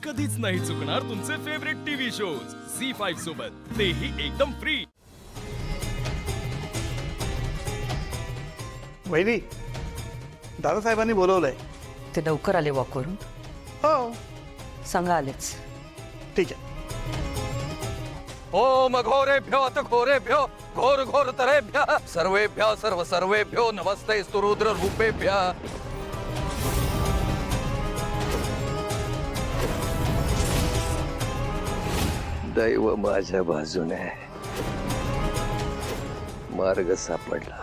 कधीच नाही चुकणार तुमचे फेवरेट टीव्ही शोज झी5 सोबत, तेही एकदम फ्री। वहिनी, दादासाहेबांनी बोलवलंय। ते लवकर आले वॉकवरून? हो, सांगा आलेच। ठीक आहे। ओम घोरेभ्यो अथ घोरेभ्यो घोर घोरतरेभ्यः सर्वेभ्यः सर्व सर्वेभ्यो नमस्तेस्तु रुद्र रूपेभ्यः। दैव माझ्या बाजूने, मार्ग सापडला।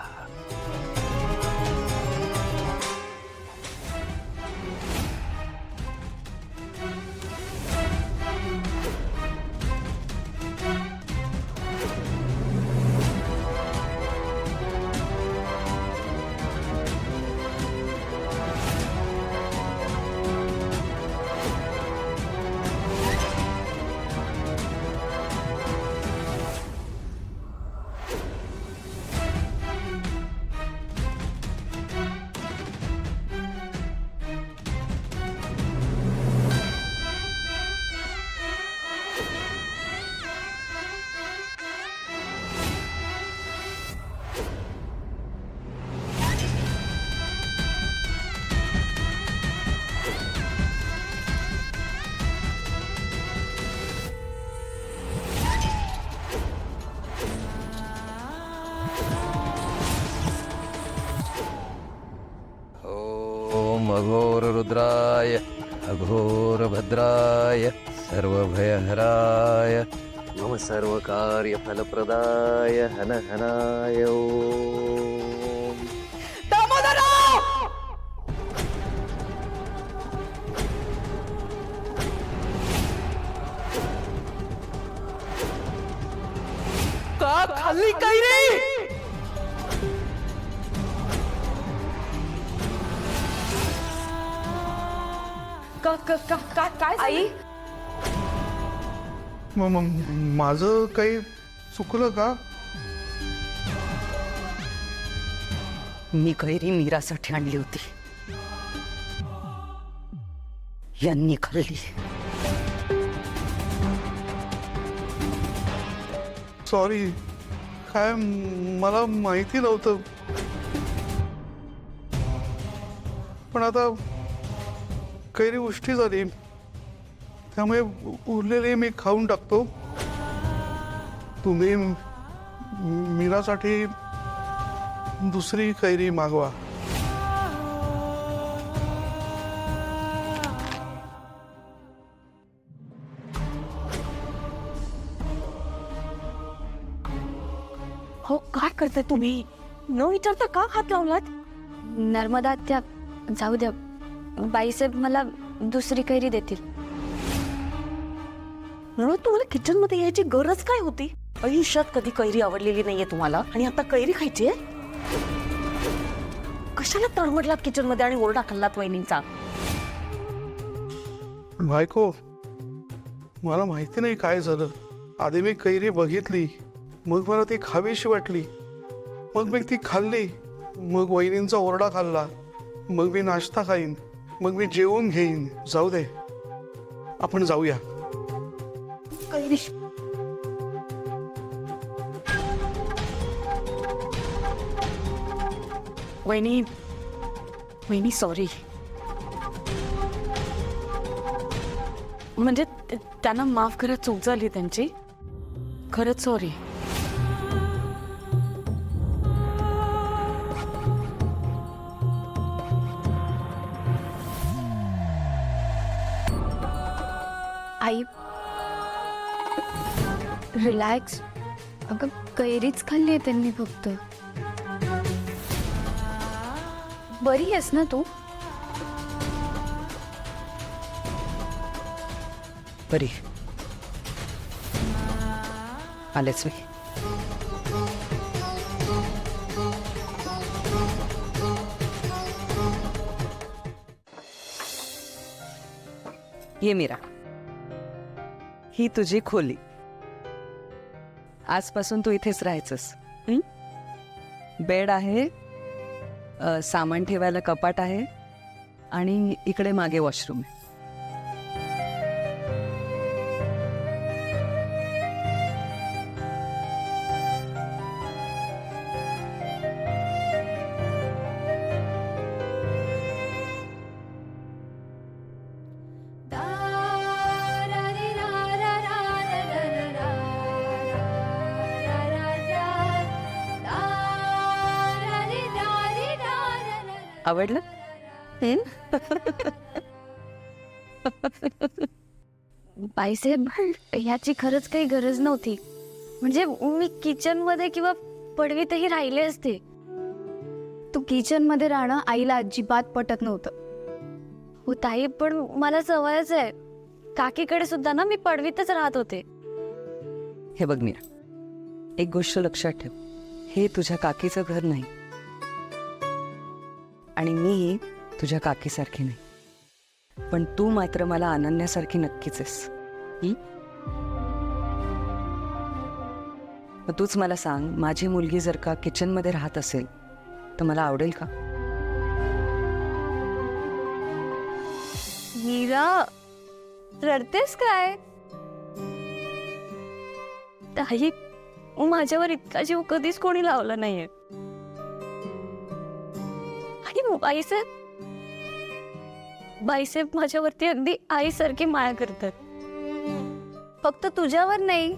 ओम अघोर रुद्राय अघोर भद्राय सर्वभयहराय मम सर्वकार्य फलप्रदाय हन हनाय ओम। का खाल्ली काय रे? काय आई? माझं काही चुकलं का? मी कैरी मीरासाठी आणली होती, यांनी खाल्ली। सॉरी, काय मला माहिती नव्हतं। पण आता कैरी उष्टी झाली, त्यामुळे उरलेले मी खाऊन टाकतो। तुम्ही मीरासाठी दुसरी कैरी मागवा। हो, काय करताय तुम्ही? न विचारता का हात लावलात? नर्मदा त्या जाऊ द्या, बाईसाहेब मला दुसरी कैरी देतील। म्हणून तुम्हाला किचन मध्ये यायची गरज काय होती? आयुष्यात कधी कैरी आवडलेली नाहीये तुम्हाला आणि आता कैरी खायची आहे? कशाला तळमडलात किचन मध्ये आणि ओरडा खाल्लात वहिनींचा? बायको, मला माहिती नाही काय झालं। आधी मी कैरी बघितली, मग मला ती खावीशी वाटली, मग मी ती खाल्ली, मग वहिनींचा ओरडा खाल्ला, मग मी नाश्ता खाईन, मग मी जेवून घेईन। जाऊ दे, आपण जाऊया। कैरी वहिनी सॉरी, म्हणजे त्यांना माफ करा, चूक झाली त्यांची, खरंच सॉरी। आई रिलॅक्स, अगं कैरीच खाल्ली आहे त्यांनी फक्त। बरी आहेस ना तू? बरी आलेच मी। ये मीरा, ही तुझी खोली। आजपासून तू इथेच राहायचंस। बेड आहे, सामान ठेवायला कपाट आहे आणि इकडे मागे वॉशरूम आहे। आवडलं? बाईसाहेब ह्याची खरंच काही गरज नव्हती. म्हणजे मी किचन मध्ये किंवा पडवीतही राहिले असते. तू किचन मध्ये राहणं आईला अजिबात पटत नव्हतं. हो ताई, पण मला सवयच आहे. काकीकडे सुद्धा ना मी पडवीतच राहत होते. हे बघ मीरा, एक गोष्ट लक्षात ठेव, हे तुझ्या काकीचं घर नाही आणि मीही तुझ्या काकीसारखी नाही. पण तू मात्र मला अनन्यासारखी नक्कीच आहेस. मग तूच मला सांग, माझी मुलगी जर का किचनमध्ये राहत असेल तर मला आवडेल का? मीरा, रडतेस काय? ताई, माझ्यावर इतका जीव कधीच कोणी लावला नाहीये. आणि बाईसाहेब माझ्यावरती अगदी आईसारखी माया करतात. फक्त तुझ्यावर नाही,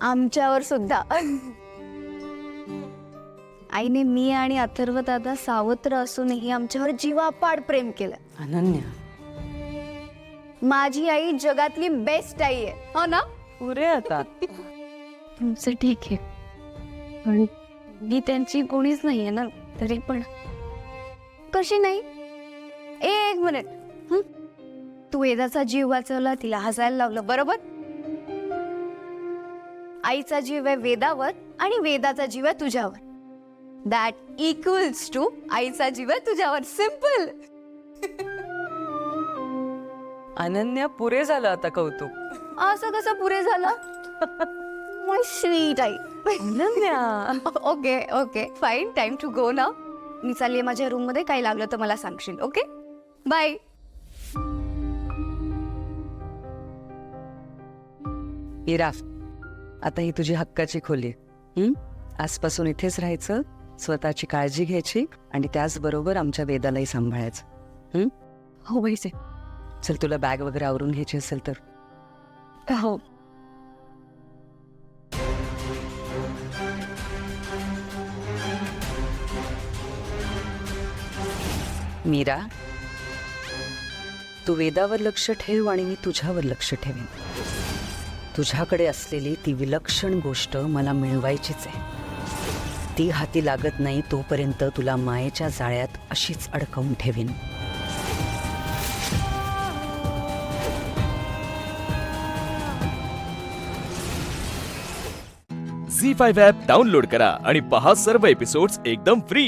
आमच्यावर सुद्धा. आईने मी आणि अथर्व दादा सावत्र असूनही आमच्यावर जीवापाड प्रेम केलं. अनन्या, माझी आई जगातली बेस्ट आई आहे, हो ना? पुरे आता. तुमचं ठीक आहे, पण मी त्यांची कोणीच नाहीये ना. तरी पण कशी नाही? एक मिनिट. तू वेदाचा जीव वाचवला, तिला हसायला लावलं, बरोबर? आईचा जीव आहे वेदावर आणि वेदाचा जीव आहे तुझ्यावर. दॅट इक्वल्स टू आईचा जीव आहे तुझ्यावर. सिम्पल. अनन्या, पुरे झालं आता कौतुक. असं कसं पुरे झालं? माय स्वीट आई. Ananya, okay okay fine, time to go ना. मी चालली माझ्या रूम मध्ये. काही लागलं तर मला सांगशील. Okay, bye. मीरा, आता ही तुझी हक्काची खोली. आजपासून इथेच राहायचं, स्वतःची काळजी घ्यायची आणि त्याचबरोबर आमच्या वेदालाही सांभाळायचं. हो बाईसाहेब. चल, तुला बॅग वगैरे आवरून घ्यायची असेल तर. हो. मीरा, तू वेदावर लक्ष ठेव आणि मी तुझ्यावर लक्ष ठेवेन. तुझ्याकडे असलेली ती विलक्षण गोष्ट मला मिळवायचीच आहे. ती हाती लागत नाही तोपर्यंत तुला मायेच्या जाळ्यात अशीच अडकवून ठेवेन. झी 5 ॲप डाउनलोड करा आणि पहा सर्व एपिसोड्स एकदम फ्री.